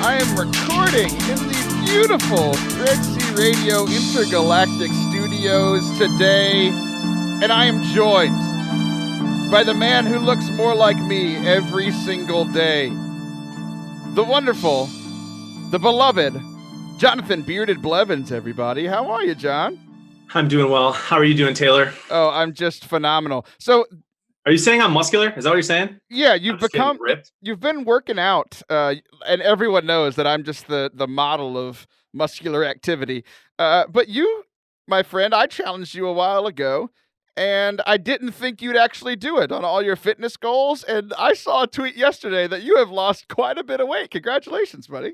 I am recording in the beautiful Red Sea Radio Intergalactic Studios today, and I am joined by the man who looks more like me every single day. The wonderful, the beloved, Jonathan Bearded Blevins, everybody. How are you, John? I'm doing well. How are you doing, Taylor? Oh, I'm just phenomenal. So, are you saying I'm muscular? Is that what you're saying? Yeah, you've been working out, and everyone knows that I'm just the model of muscular activity. But you, my friend, I challenged you a while ago, and I didn't think you'd actually do it on all your fitness goals. And I saw a tweet yesterday that you have lost quite a bit of weight. Congratulations, buddy.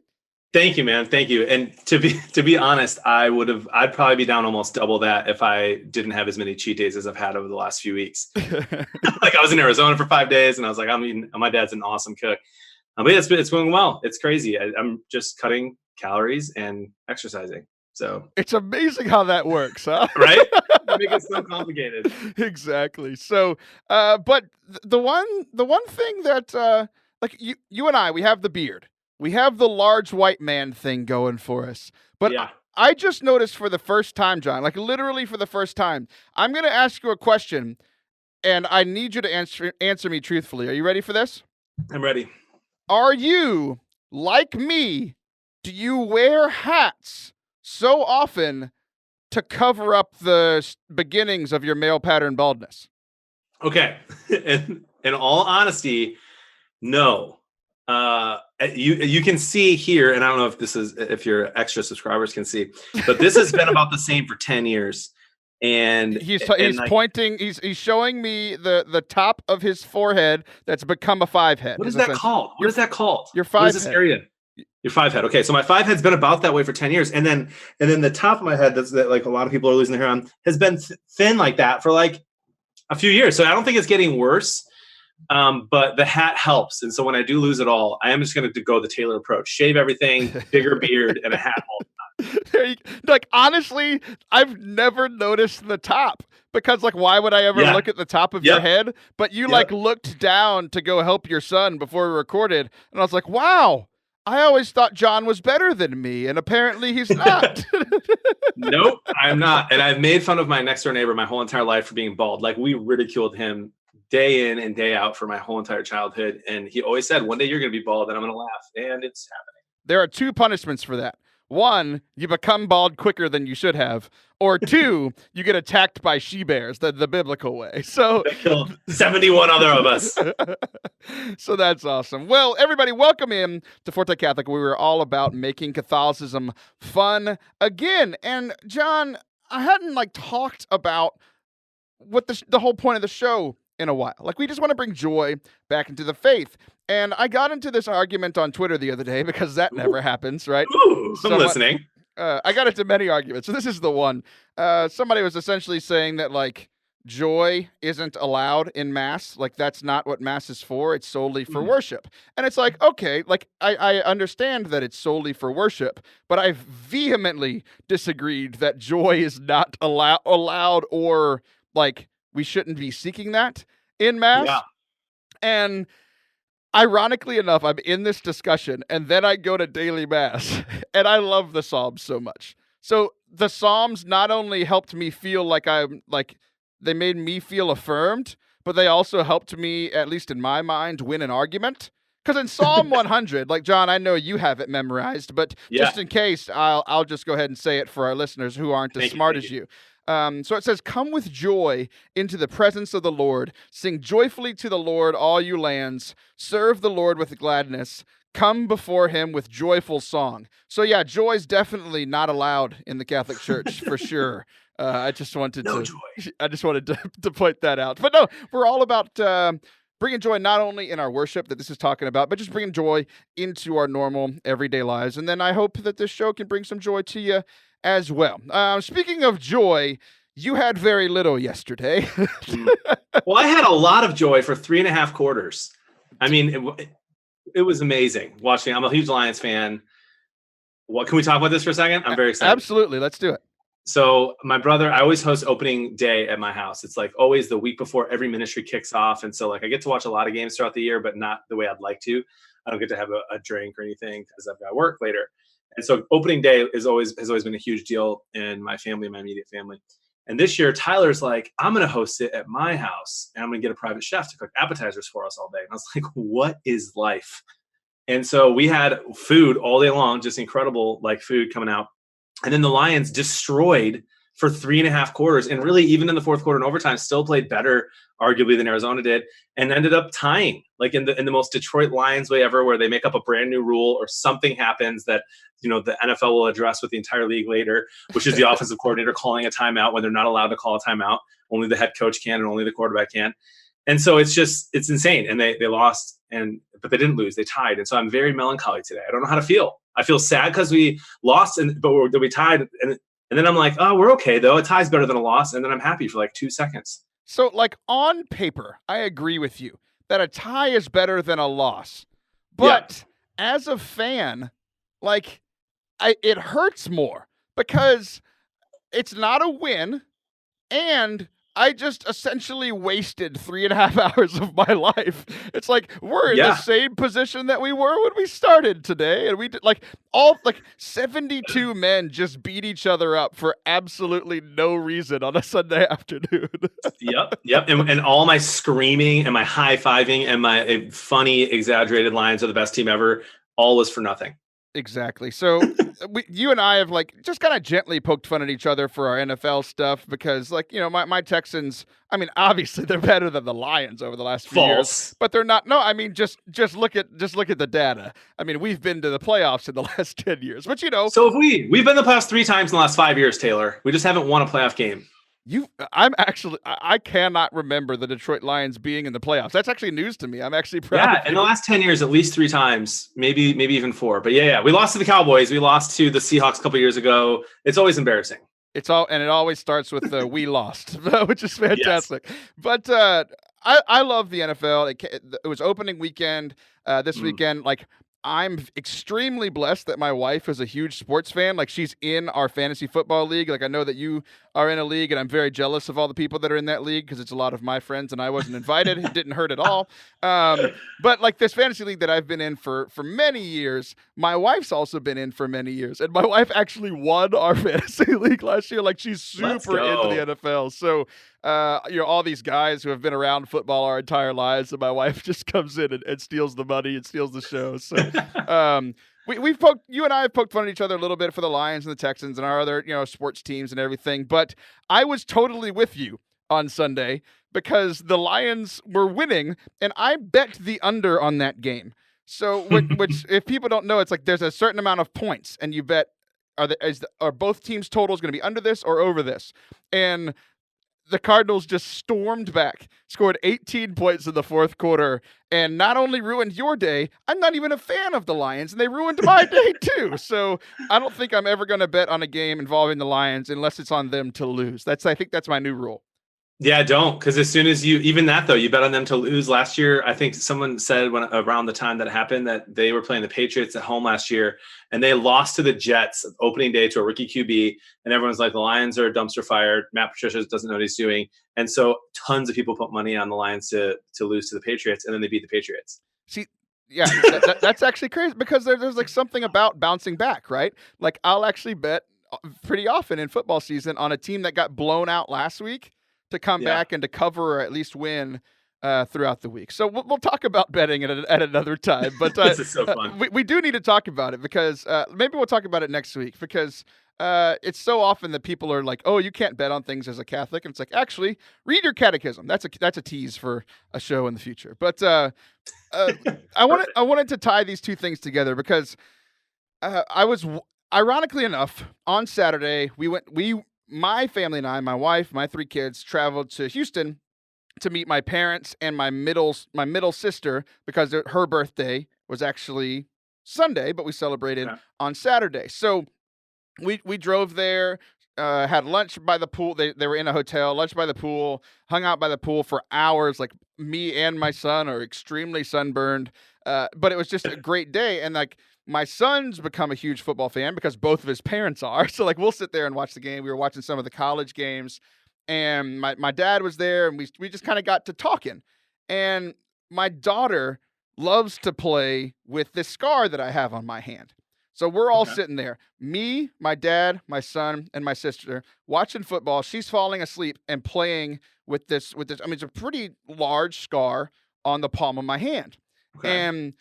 Thank you, man. Thank you. And to be honest, I'd probably be down almost double that if I didn't have as many cheat days as I've had over the last few weeks. Like I was in Arizona for 5 days and I was like, my dad's an awesome cook. But it's going well. It's crazy. I'm just cutting calories and exercising. So it's amazing how that works, huh? Right? Make it so complicated. Exactly. So, but the one thing that, like you and I, we have the beard. We have the large white man thing going for us. But yeah. I just noticed for the first time, John, like literally for the first time, I'm going to ask you a question, and I need you to answer me truthfully. Are you ready for this? I'm ready. Are you, like me, do you wear hats so often to cover up the beginnings of your male pattern baldness? Okay. In all honesty, no. You can see here, and I don't know if your extra subscribers can see, but this has been about the same for 10 years. And he's pointing, he's showing me the top of his forehead that's become a 5 head. What is that called? What is that called? Your 5 head. What is this area? Your 5 head. Okay, so my 5 head's been about that way for 10 years, and then the top of my head that like a lot of people are losing their hair on has been thin like that for like a few years. So I don't think it's getting worse. But the hat helps. And so when I do lose it all, I am just going to go the Taylor approach, shave everything, bigger beard, and a hat all the time. Like, honestly, I've never noticed the top because like, why would I ever look at the top of your head? But you like looked down to go help your son before we recorded. And I was like, wow, I always thought John was better than me. And apparently he's not. Nope, I'm not. And I've made fun of my next door neighbor my whole entire life for being bald. Like we ridiculed him day in and day out for my whole entire childhood. And he always said, one day you're going to be bald and I'm going to laugh. And it's happening. There are 2 punishments for that. 1, you become bald quicker than you should have. Or 2, you get attacked by she-bears, the biblical way. So they killed 71 other of us. So that's awesome. Well, everybody, welcome in to Forte Catholic. We were all about making Catholicism fun again. And John, I hadn't talked about what the whole point of the show in a while. Like, we just want to bring joy back into the faith. And I got into this argument on Twitter the other day because that never happens, right? Ooh, I'm listening. I got into many arguments. So this is the one. Somebody was essentially saying that, like, joy isn't allowed in Mass. Like, that's not what Mass is for. It's solely for worship. And it's like, okay, like, I understand that it's solely for worship, but I vehemently disagreed that joy is not allowed or, like, we shouldn't be seeking that in Mass. Yeah. And ironically enough, I'm in this discussion, and then I go to daily Mass, and I love the Psalms so much. So the Psalms not only helped me feel they made me feel affirmed, but they also helped me, at least in my mind, win an argument. Because in Psalm 100, like, John, I know you have it memorized, but just in case, I'll just go ahead and say it for our listeners who aren't as smart as you. So it says, come with joy into the presence of the Lord. Sing joyfully to the Lord, all you lands. Serve the Lord with gladness. Come before him with joyful song. So yeah, joy is definitely not allowed in the Catholic Church for sure. I just wanted to point that out. But no, we're all about bringing joy not only in our worship that this is talking about, but just bringing joy into our normal everyday lives. And then I hope that this show can bring some joy to you as well. Speaking of joy, you had very little yesterday. Well, I had a lot of joy for 3.5 quarters. I mean, it was amazing watching. I'm a huge Lions fan. What can we talk about this for a second? I'm very excited. Absolutely. Let's do it. So my brother, I always host opening day at my house. It's like always the week before every ministry kicks off. And so like I get to watch a lot of games throughout the year, but not the way I'd like to. I don't get to have a drink or anything because I've got work later. And so opening day has always been a huge deal in my family, my immediate family. And this year, Tyler's like, I'm going to host it at my house and I'm going to get a private chef to cook appetizers for us all day. And I was like, what is life? And so we had food all day long, just incredible like food coming out. And then the Lions destroyed for 3.5 quarters. And really, even in the fourth quarter and overtime, still played better, arguably, than Arizona did, and ended up tying, like in the most Detroit Lions way ever, where they make up a brand new rule or something happens that, you know, the NFL will address with the entire league later, which is the offensive coordinator calling a timeout when they're not allowed to call a timeout. Only the head coach can and only the quarterback can. And so it's insane. And they lost, but they didn't lose. They tied. And so I'm very melancholy today. I don't know how to feel. I feel sad because we lost, but we tied. And then I'm like, oh, we're okay, though. A tie's better than a loss. And then I'm happy for like 2 seconds. So, like, on paper, I agree with you that a tie is better than a loss. But as a fan, like, it hurts more because it's not a win, and I just essentially wasted 3.5 hours of my life. It's like we're in the same position that we were when we started today, and we did like 72 men just beat each other up for absolutely no reason on a Sunday afternoon. Yep. And all my screaming and my high-fiving and my funny, exaggerated lines of the best team ever, all was for nothing. Exactly. So you and I have like just kind of gently poked fun at each other for our NFL stuff because, like, you know, my Texans, I mean, obviously they're better than the Lions over the last few years, but they're not. No, I mean, just look at the data. I mean, we've been to the playoffs in the last 10 years, but you know. So have we. We've been to the playoffs 3 times in the last 5 years, Taylor. We just haven't won a playoff game. I cannot remember the Detroit Lions being in the playoffs. That's actually news to me. I'm actually proud. Yeah, in the last 10 years, at least 3 times, maybe even 4. But yeah, we lost to the Cowboys. We lost to the Seahawks a couple years ago. It's always embarrassing. It always starts with we lost, which is fantastic. Yes. But I love the NFL. It was opening weekend this weekend. Like, I'm extremely blessed that my wife is a huge sports fan. Like, she's in our fantasy football league. Like, I know that you are in a league, and I'm very jealous of all the people that are in that league because it's a lot of my friends, and I wasn't invited. It didn't hurt at all. But like this fantasy league that I've been in for many years, my wife's also been in for many years, and my wife actually won our fantasy league last year. Like, she's super into the NFL. So, you know, all these guys who have been around football our entire lives, and my wife just comes in and steals the money and steals the show. So, you and I have poked fun at each other a little bit for the Lions and the Texans and our other, you know, sports teams and everything. But I was totally with you on Sunday because the Lions were winning, and I bet the under on that game. So, which if people don't know, it's like there's a certain amount of points, and you bet are both teams' totals going to be under this or over this, and the Cardinals just stormed back, scored 18 points in the fourth quarter, and not only ruined your day, I'm not even a fan of the Lions, and they ruined my day too. So I don't think I'm ever going to bet on a game involving the Lions unless it's on them to lose. I think that's my new rule. Yeah, don't, because as soon as you bet on them to lose. Last year, I think someone said around the time that happened that they were playing the Patriots at home last year, and they lost to the Jets opening day to a rookie QB, and everyone's like, the Lions are dumpster fire. Matt Patricia doesn't know what he's doing, and so tons of people put money on the Lions to lose to the Patriots, and then they beat the Patriots. See, yeah, that's actually crazy because there's like something about bouncing back, right? Like, I'll actually bet pretty often in football season on a team that got blown out last week to come back and to cover or at least win throughout the week. So we'll talk about betting at another time. But this is so fun. We do need to talk about it because maybe we'll talk about it next week because it's so often that people are like, oh, you can't bet on things as a Catholic. And it's like, actually, read your catechism. That's a tease for a show in the future. But I wanted to tie these two things together because ironically enough, on Saturday, my family and I, my wife, my 3 kids, traveled to Houston to meet my parents and my middle sister because her birthday was actually Sunday, but we celebrated on Saturday. So we drove there, had lunch by the pool. They were in a hotel, lunch by the pool, hung out by the pool for hours, like me and my son are extremely sunburned, but it was just a great day. And like my son's become a huge football fan because both of his parents are. So like we'll sit there and watch the game. We were watching some of the college games, and my dad was there, and we just kind of got to talking. And my daughter loves to play with this scar that I have on my hand. So we're all sitting there, me, my dad, my son, and my sister watching football. She's falling asleep and playing with this. I mean, it's a pretty large scar on the palm of my hand. And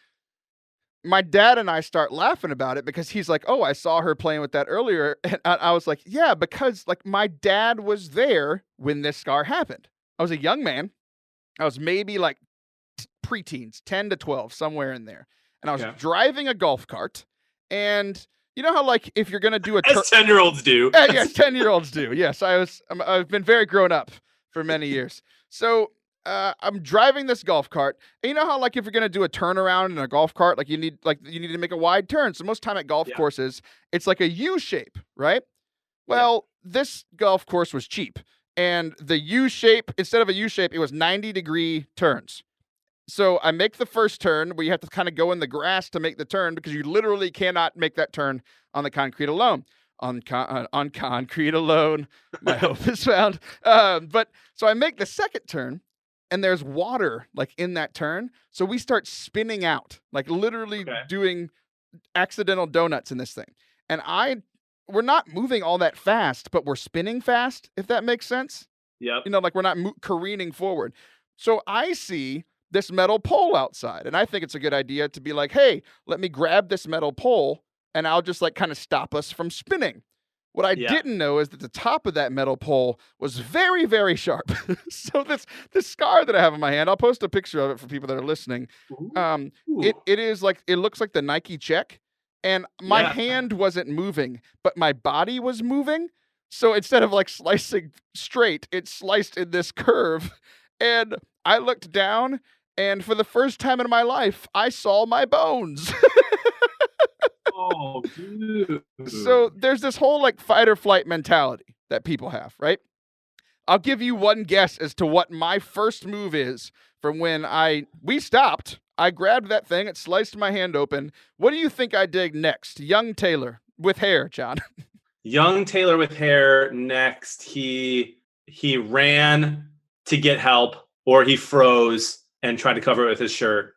my dad and I start laughing about it because he's like, "Oh, I saw her playing with that earlier." And I was like, "Yeah, because like my dad was there when this scar happened. I was a young man. I was maybe like preteens, 10 to 12, somewhere in there. And I was driving a golf cart. And you know how like if you're going to do as 10-year-olds do. Yes, 10-year-olds do. Yes, I've been very grown up for many years. So I'm driving this golf cart. And you know how like if you're going to do a turnaround in a golf cart, like you need to make a wide turn. So most time at golf courses, it's like a U shape, right? Well, this golf course was cheap. And the U shape, instead of a U shape, it was 90-degree turns. So I make the first turn where you have to kind of go in the grass to make the turn because you literally cannot make that turn on the concrete alone. On concrete alone, my hope is found. But so I make the second turn, and there's water like in that turn. So we start spinning out, like literally doing accidental donuts in this thing. And we're not moving all that fast, but we're spinning fast, if that makes sense. Yep. You know, like we're not careening forward. So I see this metal pole outside, and I think it's a good idea to be like, hey, let me grab this metal pole, and I'll just like kind of stop us from spinning. What I didn't know is that the top of that metal pole was very, very sharp. So this scar that I have on my hand, I'll post a picture of it for people that are listening. It is like, it looks like the Nike check, and my hand wasn't moving, but my body was moving. So instead of like slicing straight, it sliced in this curve, and I looked down, and for the first time in my life, I saw my bones. Oh, dude. So there's this whole like fight or flight mentality that people have, right? I'll give you one guess as to what my first move is from when we stopped. I grabbed that thing, it sliced my hand open. What do you think I did next? Young Taylor with hair, Jon. Young Taylor with hair next. He ran to get help, or he froze and tried to cover it with his shirt.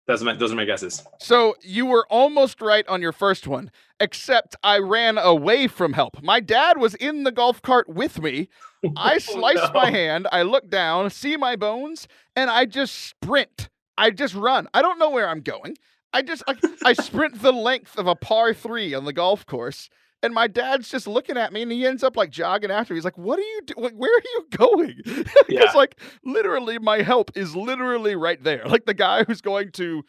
Those are my guesses. So you were almost right on your first one, except I ran away from help. My dad was in the golf cart with me. I sliced my hand. I look down, see my bones, and I just sprint. I just run. I don't know where I'm going. I sprint the length of a par 3 on the golf course. And my dad's just looking at me, and he ends up like jogging after me. He's like, "What are you doing? Where are you going?" Because like literally, my help is literally right there. Like the guy who's going to,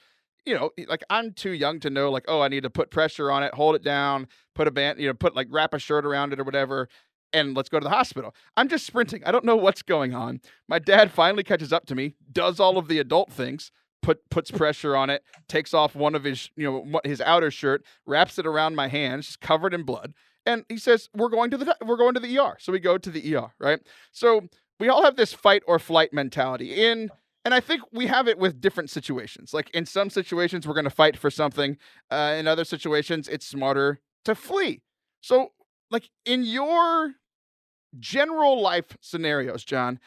you know, like I'm too young to know. Like, oh, I need to put pressure on it, hold it down, put a band, you know, wrap a shirt around it or whatever, and let's go to the hospital. I'm just sprinting. I don't know what's going on. My dad finally catches up to me, does all of the adult things. Puts pressure on it, takes off one of his, you know, his outer shirt, wraps it around my hands, just covered in blood, and he says, "We're going to the ER." So we go to the ER, right? So we all have this fight or flight mentality and I think we have it with different situations. Like in some situations, we're going to fight for something. In other situations, it's smarter to flee. So, like in your general life scenarios, Jon,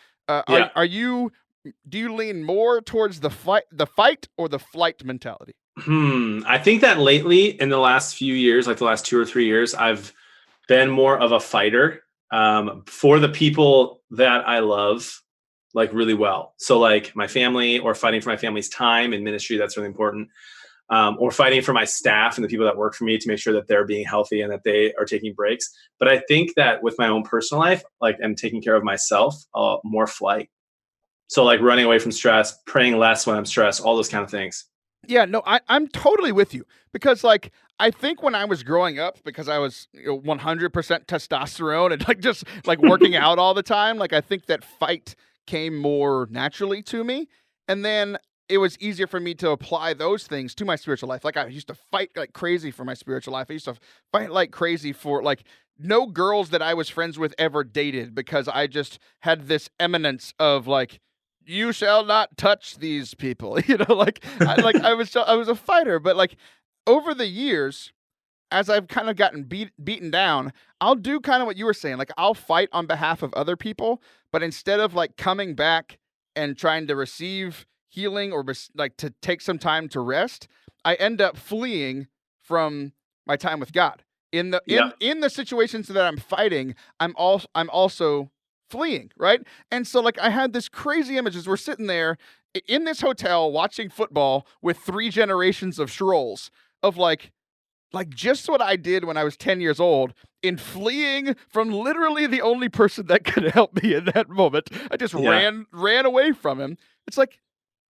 do you lean more towards the fight or the flight mentality? I think that lately in the last few years, like the last 2 or 3 years, I've been more of a fighter for the people that I love, like really well. So like my family, or fighting for my family's time in ministry, that's really important. Or fighting for my staff and the people that work for me to make sure that they're being healthy and that they are taking breaks. But I think that with my own personal life, like I'm taking care of myself, more flight. So like running away from stress, praying less when I'm stressed, all those kind of things. Yeah, no, I'm totally with you because like I think when I was growing up, because I was 100% testosterone and like just like working out all the time, like I think that fight came more naturally to me, and then it was easier for me to apply those things to my spiritual life. Like I used to fight like crazy for my spiritual life. I used to fight like crazy for like no girls that I was friends with ever dated because I just had this eminence of like you shall not touch these people. I was a fighter, but like over the years, as I've kind of gotten beaten down, I'll do kind of what you were saying. Like I'll fight on behalf of other people, but instead of like coming back and trying to receive healing or like to take some time to rest, I end up fleeing from my time with God. In the situations that I'm fighting, I'm also fleeing, right? And so like I had this crazy image as we're sitting there in this hotel watching football with 3 generations of Schrolls of like just what I did when I was 10 years old in fleeing from literally the only person that could help me in that moment. I just ran away from him. It's like,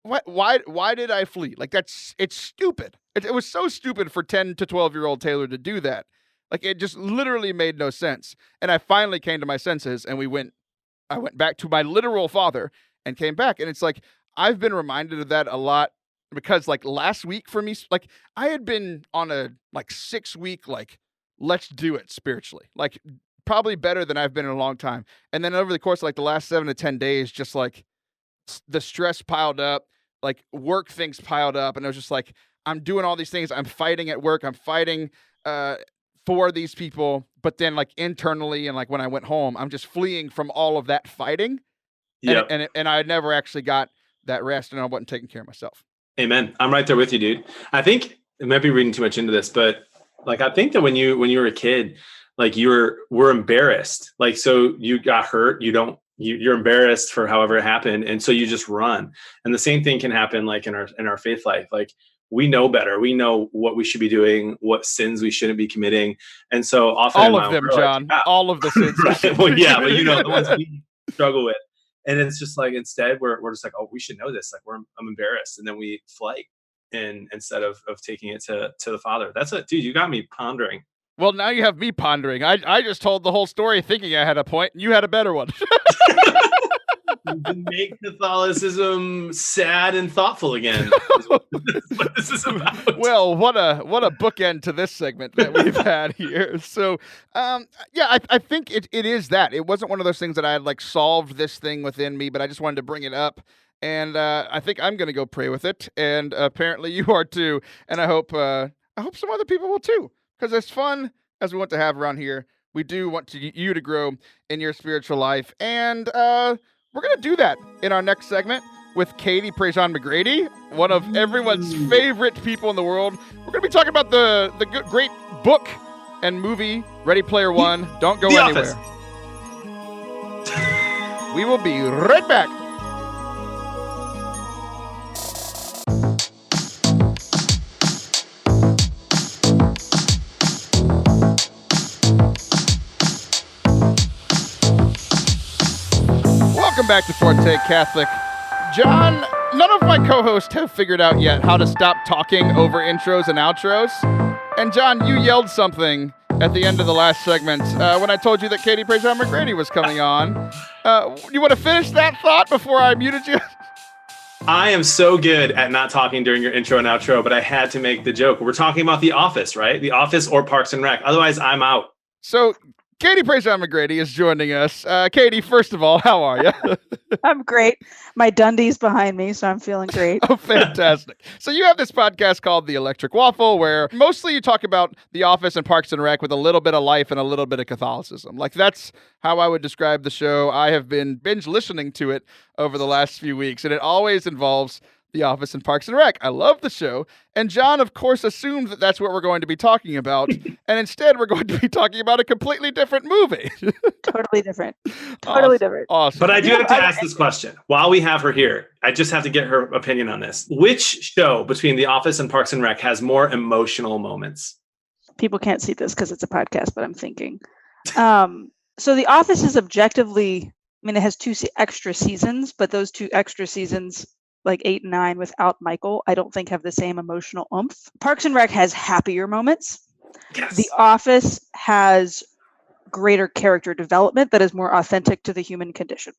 why did I flee? Like it's stupid. It was so stupid for 10 to 12-year-old Taylor to do that. Like it just literally made no sense. And I finally came to my senses and I went back to my literal father and came back. And it's like, I've been reminded of that a lot because like last week for me, like I had been on a like 6-week, like, let's do it spiritually, like probably better than I've been in a long time. And then over the course of like the last 7 to 10 days, just like the stress piled up, like work things piled up. And I was just like, I'm doing all these things. I'm fighting at work. I'm fighting, for these people, but then like internally and like when I went home, I'm just fleeing from all of that fighting. And I never actually got that rest and I wasn't taking care of myself. Amen. I'm right there with you, dude. I think it might be reading too much into this, but like I think that when you were a kid, like we're embarrassed. Like so you got hurt, you're embarrassed for however it happened, and so you just run. And the same thing can happen like in our faith life. Like we know better. We know what we should be doing, what sins we shouldn't be committing. And so often all of them, John, all of the sins. Right? Well, yeah, but the ones we struggle with. And it's just like, instead we're just like, oh, we should know this. Like I'm embarrassed. And then we flight instead of taking it to the Father. That's it, dude. You got me pondering. Well, now you have me pondering. I just told the whole story thinking I had a point and you had a better one. You make Catholicism sad and thoughtful again. Is what this is about. Well, what a bookend to this segment that we've had here. So, I think it is that. It wasn't one of those things that I had like solved this thing within me, but I just wanted to bring it up. And I think I'm going to go pray with it. And apparently you are too. And I hope some other people will too. Because as fun as we want to have around here, we do want you to grow in your spiritual life. And we're going to do that in our next segment with Katie Prejean McGrady, one of everyone's favorite people in the world. We're going to be talking about the great book and movie, Ready Player One. Don't go anywhere. We will be right back. Welcome back to Forte Catholic. Jon, none of my co-hosts have figured out yet how to stop talking over intros and outros. And Jon, you yelled something at the end of the last segment when I told you that Katie Prejean McGrady was coming on. You want to finish that thought before I muted you? I am so good at not talking during your intro and outro, but I had to make the joke. We're talking about The Office, right? The Office or Parks and Rec. Otherwise, I'm out. So Katie Prejean McGrady is joining us. Katie, first of all, how are you? I'm great. My Dundee's behind me, so I'm feeling great. Oh, fantastic. So you have this podcast called The Electric Waffle, where mostly you talk about The Office and Parks and Rec with a little bit of life and a little bit of Catholicism. Like, that's how I would describe the show. I have been binge listening to it over the last few weeks, and it always involves The Office and Parks and Rec. I love the show. And Jon, of course, assumed that that's what we're going to be talking about. And instead, we're going to be talking about a completely different movie. Totally different. Totally different. Awesome. But I do have to ask this question. While we have her here, I just have to get her opinion on this. Which show between The Office and Parks and Rec has more emotional moments? People can't see this because it's a podcast, but I'm thinking. So The Office is objectively, it has 2 extra seasons, but those 2 extra seasons, like 8 and 9 without Michael, I don't think have the same emotional oomph. Parks and Rec has happier moments. Yes. The Office has greater character development that is more authentic to the human condition.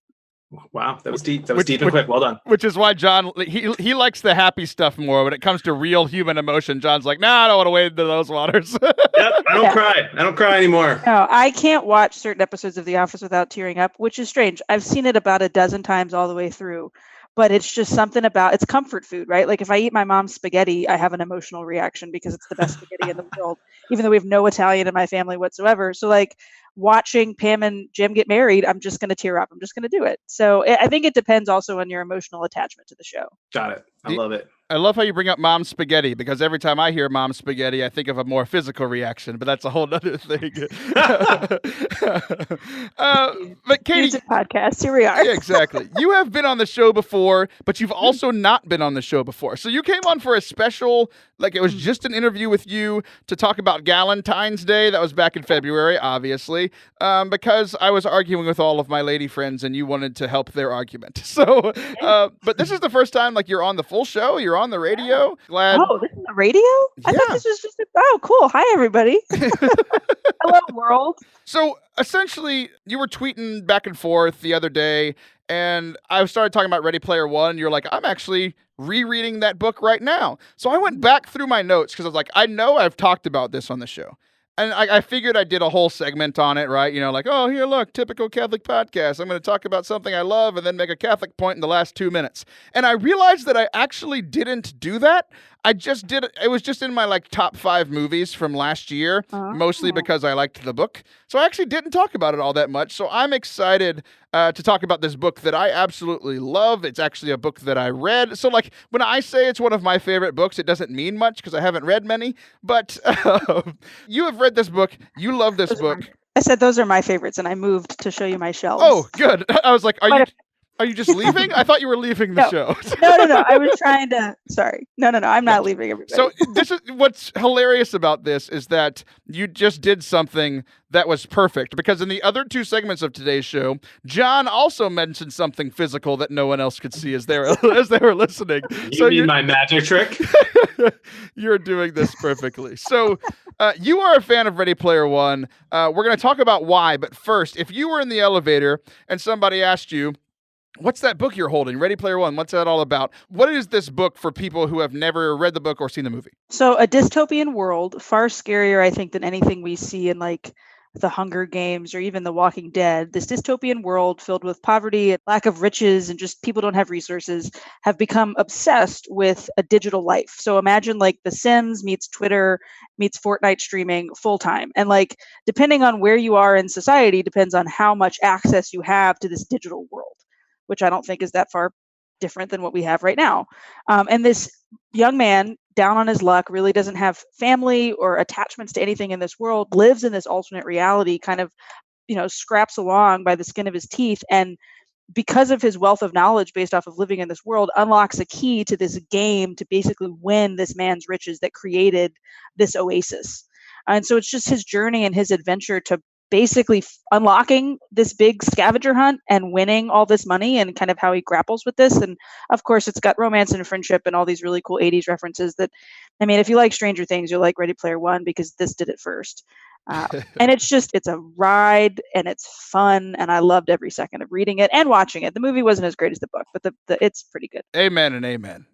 Wow, that was deep. That was deep and quick. Well done. Which is why Jon, he likes the happy stuff more. When it comes to real human emotion, Jon's like, nah, I don't want to wade into those waters. Yep, I don't cry. I don't cry anymore. No, I can't watch certain episodes of The Office without tearing up, which is strange. I've seen it about a dozen times all the way through. but it's just something about, it's comfort food, right? Like if I eat my mom's spaghetti, I have an emotional reaction because it's the best spaghetti in the world, even though we have no Italian in my family whatsoever. So like watching Pam and Jim get married, I'm just going to tear up. I'm just going to do it. So I think it depends also on your emotional attachment to the show. Got it. I love it. I love how you bring up mom's spaghetti, because every time I hear mom's spaghetti, I think of a more physical reaction, but that's a whole other thing. But Katie, music podcast, here we are. Yeah, exactly. You have been on the show before, but you've also not been on the show before. So you came on for a special, like it was just an interview with you to talk about Galentine's Day. That was back in February, obviously, because I was arguing with all of my lady friends and you wanted to help their argument. So, but this is the first time like you're on the full show. You're on the radio. Glad. Oh, this is the radio? I thought this was just cool. Hi, everybody. Hello, world. So essentially, you were tweeting back and forth the other day, and I started talking about Ready Player One. You're like, I'm actually rereading that book right now. So I went back through my notes because I was like, I know I've talked about this on the show. And I figured I did a whole segment on it, right? You know, like, oh, here, look, typical Catholic podcast. I'm going to talk about something I love and then make a Catholic point in the last 2 minutes. And I realized that I actually didn't do that. I just did it. It was just in my like top 5 movies from last year, mostly because I liked the book. So I actually didn't talk about it all that much. So I'm excited to talk about this book that I absolutely love. It's actually a book that I read. So like when I say it's one of my favorite books, it doesn't mean much because I haven't read many. But you have read this book. You love this book. I said those are my favorites, and I moved to show you my shelves. Oh, good. I was like, are you just leaving? I thought you were leaving the show. No. I was trying to. Sorry. No. I'm not leaving, everybody. So this is what's hilarious about this is that you just did something that was perfect, because in the other 2 segments of today's show, Jon also mentioned something physical that no one else could see as they were listening. You mean my magic trick? You're doing this perfectly. So you are a fan of Ready Player One. We're going to talk about why, but first, if you were in the elevator and somebody asked you, what's that book you're holding? Ready Player One. What's that all about? What is this book for people who have never read the book or seen the movie? So a dystopian world, far scarier, I think, than anything we see in like the Hunger Games or even The Walking Dead. This dystopian world filled with poverty and lack of riches and just people don't have resources have become obsessed with a digital life. So imagine like The Sims meets Twitter meets Fortnite streaming full time. And like, depending on where you are in society depends on how much access you have to this digital world, which I don't think is that far different than what we have right now. And this young man, down on his luck, really doesn't have family or attachments to anything in this world, lives in this alternate reality, kind of, scraps along by the skin of his teeth. And because of his wealth of knowledge based off of living in this world, unlocks a key to this game to basically win this man's riches that created this oasis. And so it's just his journey and his adventure to basically unlocking this big scavenger hunt and winning all this money, and kind of how he grapples with this. And of course, it's got romance and friendship and all these really cool 80s references that, I mean, if you like Stranger Things, you'll like Ready Player One because this did it first. And it's a ride and it's fun. And I loved every second of reading it and watching it. The movie wasn't as great as the book, but it's pretty good. Amen and amen.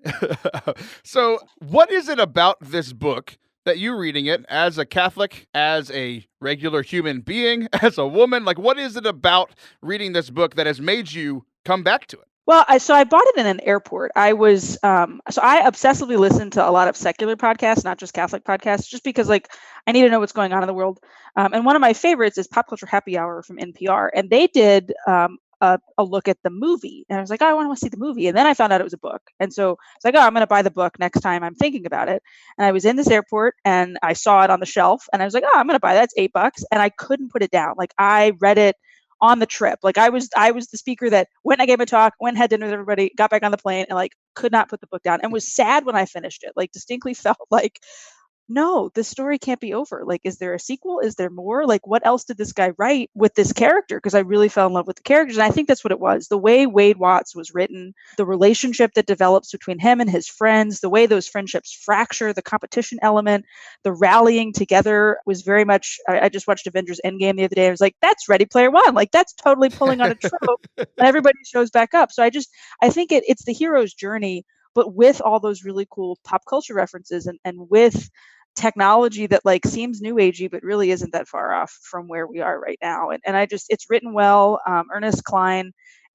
So what is it about this book that you reading it as a Catholic, as a regular human being, as a woman? Like, what is it about reading this book that has made you come back to it? Well, I bought it in an airport. I was, so I obsessively listen to a lot of secular podcasts, not just Catholic podcasts, just because like I need to know what's going on in the world. And one of my favorites is Pop Culture Happy Hour from NPR. And they did a look at the movie. And I was like, oh, I want to see the movie. And then I found out it was a book. And so it's like, oh, I'm going to buy the book next time I'm thinking about it. And I was in this airport and I saw it on the shelf and I was like, oh, I'm going to buy that. It's $8. And I couldn't put it down. Like I read it on the trip. Like I was the speaker that went and I gave a talk, went and had dinner with everybody, got back on the plane and like could not put the book down and was sad when I finished it. Like distinctly felt like, no, this story can't be over. Like, is there a sequel? Is there more? Like, what else did this guy write with this character? Because I really fell in love with the characters. And I think that's what it was. The way Wade Watts was written, the relationship that develops between him and his friends, the way those friendships fracture, the competition element, the rallying together was very much, I just watched Avengers Endgame the other day. I was like, that's Ready Player One. Like, that's totally pulling on a trope. And everybody shows back up. So I think it's the hero's journey, but with all those really cool pop culture references and with technology that like seems new agey, but really isn't that far off from where we are right now. And it's written well. Ernest Cline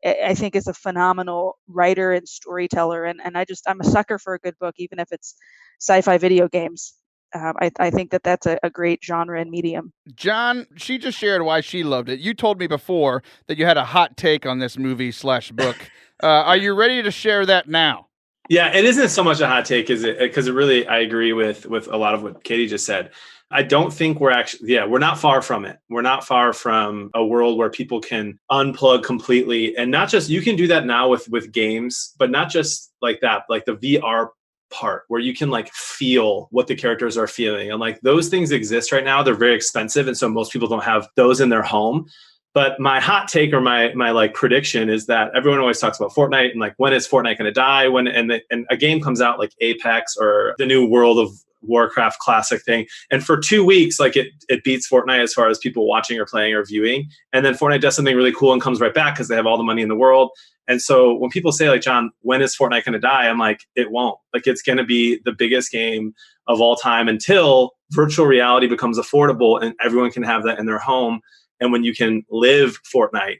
I think is a phenomenal writer and storyteller. And I'm a sucker for a good book, even if it's sci-fi video games. I think that's a great genre and medium. Jon, she just shared why she loved it. You told me before that you had a hot take on this movie/book. Are you ready to share that now? Yeah, it isn't so much a hot take, is it? Because it really, I agree with a lot of what Katie just said. I don't think we're not far from it. We're not far from a world where people can unplug completely, and not just, you can do that now with games, but not just like that, like the VR part where you can like feel what the characters are feeling. And like those things exist right now. They're very expensive. And so most people don't have those in their home. But my hot take or my like prediction is that everyone always talks about Fortnite and like, when is Fortnite going to die? And a game comes out like Apex or the new World of Warcraft classic thing, and for 2 weeks like it beats Fortnite as far as people watching or playing or viewing, and then Fortnite does something really cool and comes right back because they have all the money in the world. And so when people say like, Jon, when is Fortnite going to die? I'm like, it won't. Like, it's going to be the biggest game of all time until virtual reality becomes affordable and everyone can have that in their home. And when you can live Fortnite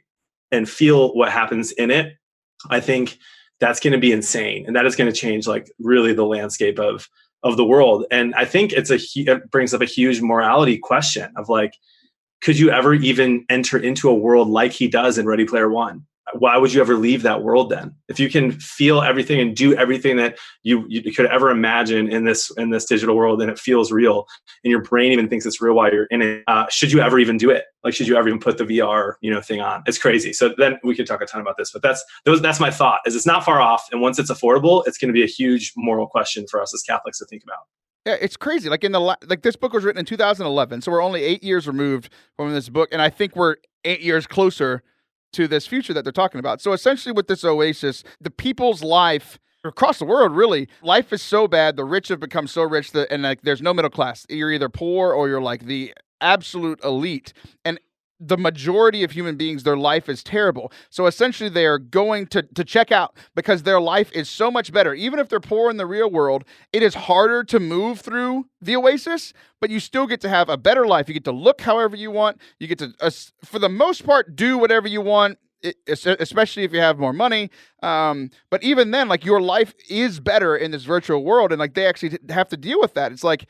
and feel what happens in it, I think that's going to be insane, and that is going to change like really the landscape of the world. And I think it brings up a huge morality question of like, could you ever even enter into a world like he does in Ready Player One? Why would you ever leave that world then? If you can feel everything and do everything that you could ever imagine in this digital world, and it feels real, and your brain even thinks it's real while you're in it, should you ever even do it? Like, should you ever even put the VR thing on? It's crazy. So then we could talk a ton about this, but that's my thought. Is it's not far off, and once it's affordable, it's going to be a huge moral question for us as Catholics to think about. Yeah, it's crazy. Like this book was written in 2011, so we're only 8 years removed from this book, and I think we're 8 years closer to this future that they're talking about. So essentially with this oasis, the people's life across the world, really, life is so bad. The rich have become so rich and like there's no middle class. You're either poor or you're like the absolute elite. And the majority of human beings, their life is terrible. So essentially they are going to check out because their life is so much better. Even if they're poor in the real world, it is harder to move through the oasis, but you still get to have a better life. You get to look however you want. You get to, for the most part, do whatever you want, especially if you have more money. But even then, like, your life is better in this virtual world, and like they actually have to deal with that. It's like,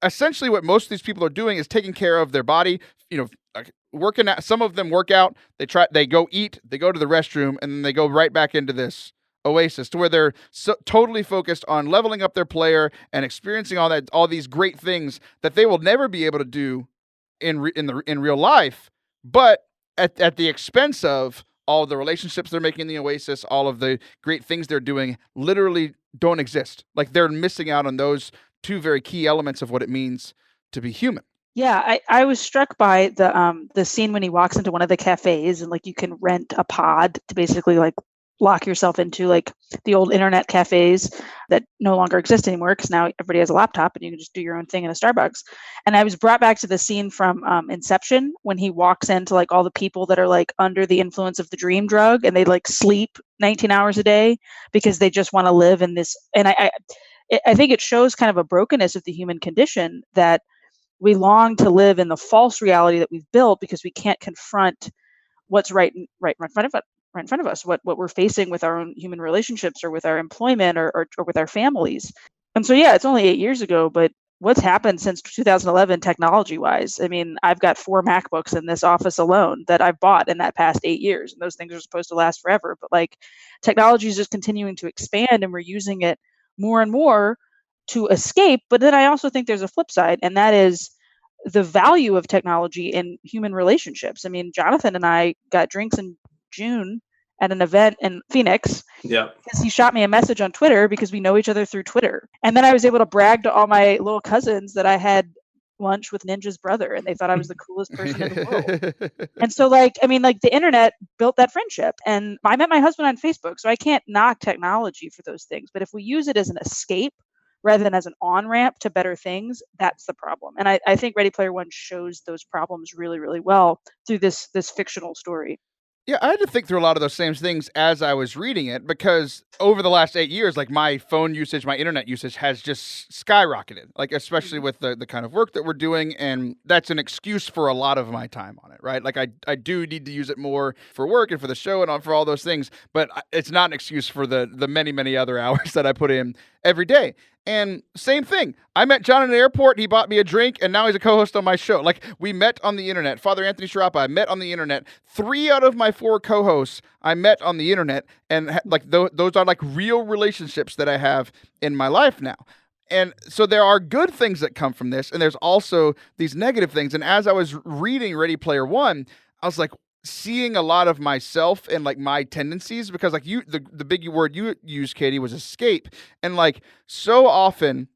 essentially what most of these people are doing is taking care of their body, working out. Some of them work out, they go eat, they go to the restroom, and then they go right back into this oasis to where they're totally focused on leveling up their player and experiencing all these great things that they will never be able to do in real life, but at the expense of all the relationships they're making in the oasis, all of the great things they're doing literally don't exist. Like, they're missing out on those two very key elements of what it means to be human. Yeah, I was struck by the scene when he walks into one of the cafes, and like you can rent a pod to basically like lock yourself into like the old internet cafes that no longer exist anymore because now everybody has a laptop and you can just do your own thing in a Starbucks. And I was brought back to the scene from Inception when he walks into like all the people that are like under the influence of the dream drug, and they like sleep 19 hours a day because they just want to live in this. And I think it shows kind of a brokenness of the human condition, that we long to live in the false reality that we've built because we can't confront what's right in front of us, what we're facing with our own human relationships or with our employment or with our families. And so, yeah, it's only 8 years ago, but what's happened since 2011 technology wise? I mean, I've got 4 MacBooks in this office alone that I've bought in that past 8 years, and those things are supposed to last forever. But like, technology is just continuing to expand, and we're using it more and more to escape. But then I also think there's a flip side, and that is the value of technology in human relationships. I mean, Jonathan and I got drinks in June at an event in Phoenix. Yeah. Because he shot me a message on Twitter because we know each other through Twitter. And then I was able to brag to all my little cousins that I had lunch with Ninja's brother, and they thought I was the coolest person in the world. And so like, I mean, like, the internet built that friendship, and I met my husband on Facebook, so I can't knock technology for those things. But if we use it as an escape rather than as an on-ramp to better things, that's the problem. And I think Ready Player One shows those problems really, really well through this fictional story. Yeah, I had to think through a lot of those same things as I was reading it, because over the last 8 years, like my phone usage, my internet usage has just skyrocketed, like especially with the kind of work that we're doing. And that's an excuse for a lot of my time on it, right? Like I do need to use it more for work and for the show and for all those things, but it's not an excuse for the many, many other hours that I put in every day. And same thing. I met Jon in an airport. He bought me a drink, and now he's a co-host on my show. Like, we met on the internet. Father Anthony Sharapa, I met on the internet. 3 out of my 4 co-hosts I met on the internet, and like those are like real relationships that I have in my life now. And so there are good things that come from this, and there's also these negative things. And as I was reading Ready Player One, I was like, seeing a lot of myself and like my tendencies, because like the big word you used, Katie, was escape. And like so often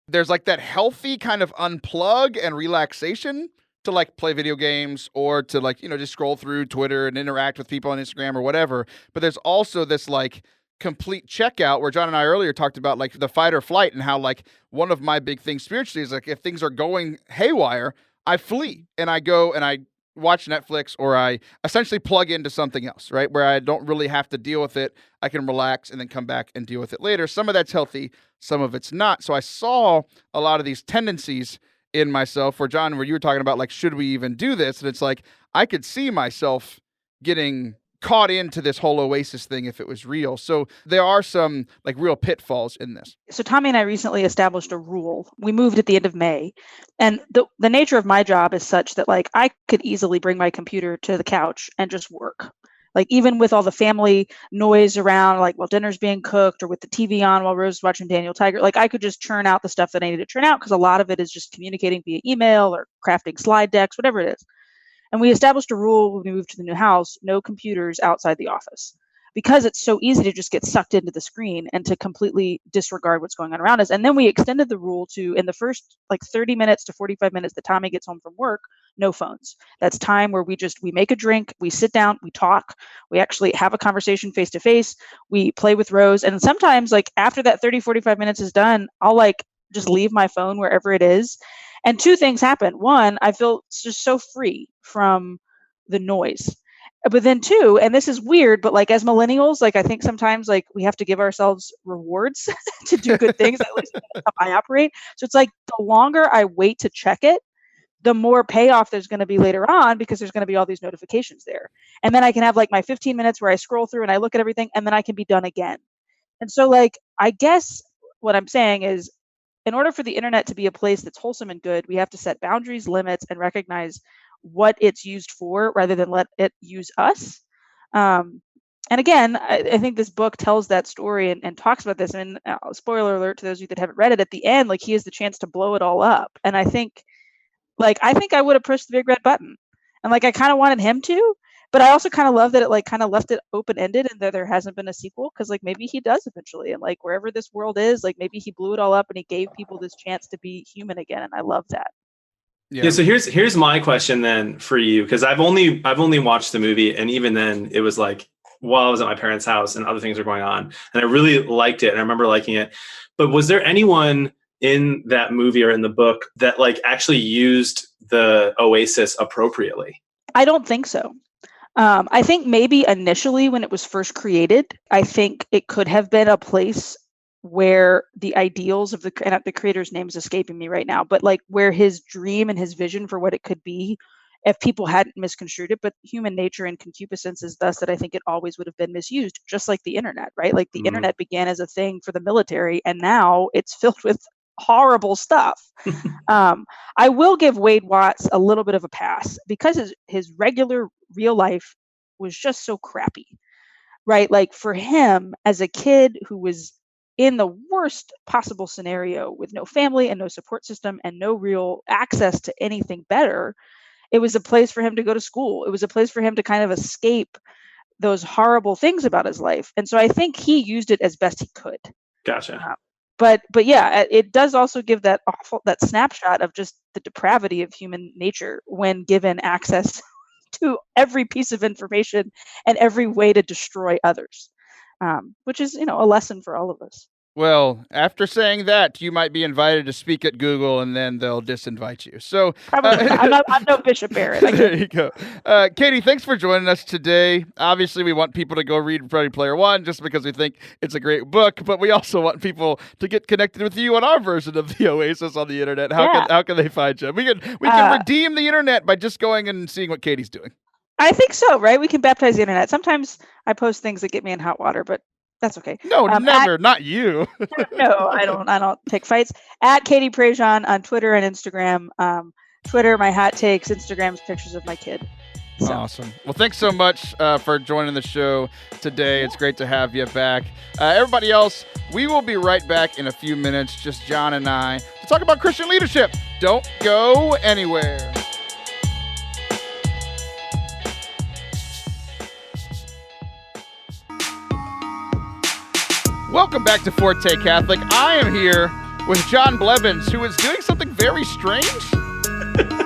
there's like that healthy kind of unplug and relaxation to like play video games or to like, just scroll through Twitter and interact with people on Instagram or whatever. But there's also this like complete checkout where Jon and I earlier talked about like the fight or flight, and how like one of my big things spiritually is like if things are going haywire, I flee and I go and I watch Netflix, or I essentially plug into something else, right? Where I don't really have to deal with it. I can relax and then come back and deal with it later. Some of that's healthy, some of it's not. So I saw a lot of these tendencies in myself where, Jon, where you were talking about like, should we even do this? And it's like, I could see myself getting caught into this whole Oasis thing if it was real. So there are some like real pitfalls in this. So Tommy and I recently established a rule. We moved at the end of May, and the nature of my job is such that like I could easily bring my computer to the couch and just work. Like even with all the family noise around, like while dinner's being cooked or with the TV on while Rose is watching Daniel Tiger, like I could just churn out the stuff that I need to churn out, because a lot of it is just communicating via email or crafting slide decks, whatever it is. And we established a rule when we moved to the new house: no computers outside the office, because it's so easy to just get sucked into the screen and to completely disregard what's going on around us. And then we extended the rule to, in the first like 30 minutes to 45 minutes that Tommy gets home from work, no phones. That's time where we make a drink, we sit down, we talk, we actually have a conversation face to face, we play with Rose. And sometimes like after that 30, 45 minutes is done, I'll like just leave my phone wherever it is. And 2 things happen. 1, I feel just so free from the noise. But then 2, and this is weird, but like as millennials, like I think sometimes like we have to give ourselves rewards to do good things. At least that's how I operate. So it's like the longer I wait to check it, the more payoff there's going to be later on, because there's going to be all these notifications there. And then I can have like my 15 minutes where I scroll through and I look at everything, and then I can be done again. And so like, I guess what I'm saying is, in order for the internet to be a place that's wholesome and good, we have to set boundaries, limits, and recognize what it's used for rather than let it use us. And again, I think this book tells that story and talks about this. And spoiler alert to those of you that haven't read it, at the end, like he has the chance to blow it all up. And I think I would have pushed the big red button, and like I kind of wanted him to. But I also kind of love that it like kind of left it open-ended and that there hasn't been a sequel, because like maybe he does eventually, and like wherever this world is, like maybe he blew it all up and he gave people this chance to be human again, and I love that. Yeah. So here's my question then for you, because I've only watched the movie, and even then it was like while I was at my parents' house and other things were going on, and I really liked it and I remember liking it. But was there anyone in that movie or in the book that like actually used the Oasis appropriately? I don't think so. I think maybe initially when it was first created, I think it could have been a place where the ideals of the creator's name is escaping me right now, but like where his dream and his vision for what it could be, if people hadn't misconstrued it. But human nature and concupiscence is thus that I think it always would have been misused, just like the internet, right? Like the internet began as a thing for the military, and now it's filled with horrible stuff. I will give Wade Watts a little bit of a pass, because his regular real life was just so crappy, right? Like for him as a kid who was in the worst possible scenario with no family and no support system and no real access to anything better, it was a place for him to go to school. It was a place for him to kind of escape those horrible things about his life. And so I think he used it as best he could. Gotcha. But yeah, it does also give that snapshot of just the depravity of human nature when given access to every piece of information and every way to destroy others, which is, a lesson for all of us. Well, after saying that, you might be invited to speak at Google, and then they'll disinvite you. So Probably not. I'm no Bishop Barrett. there you go. Katie, thanks for joining us today. Obviously, we want people to go read Ready Player One just because we think it's a great book, but we also want people to get connected with you on our version of the Oasis on the internet. How can they find you? We can redeem the internet by just going and seeing what Katie's doing. I think so, right? We can baptize the internet. Sometimes I post things that get me in hot water, but that's okay. No, never. Not you. No, I don't take fights. At Katie Prejean on Twitter and Instagram. Twitter, my hot takes. Instagram's pictures of my kid. So. Awesome. Well, thanks so much for joining the show today. It's great to have you back. Everybody else, we will be right back in a few minutes, just Jon and I, to talk about Christian leadership. Don't go anywhere. Welcome back to Forte Catholic. I am here with Jon Blevins, who is doing something very strange.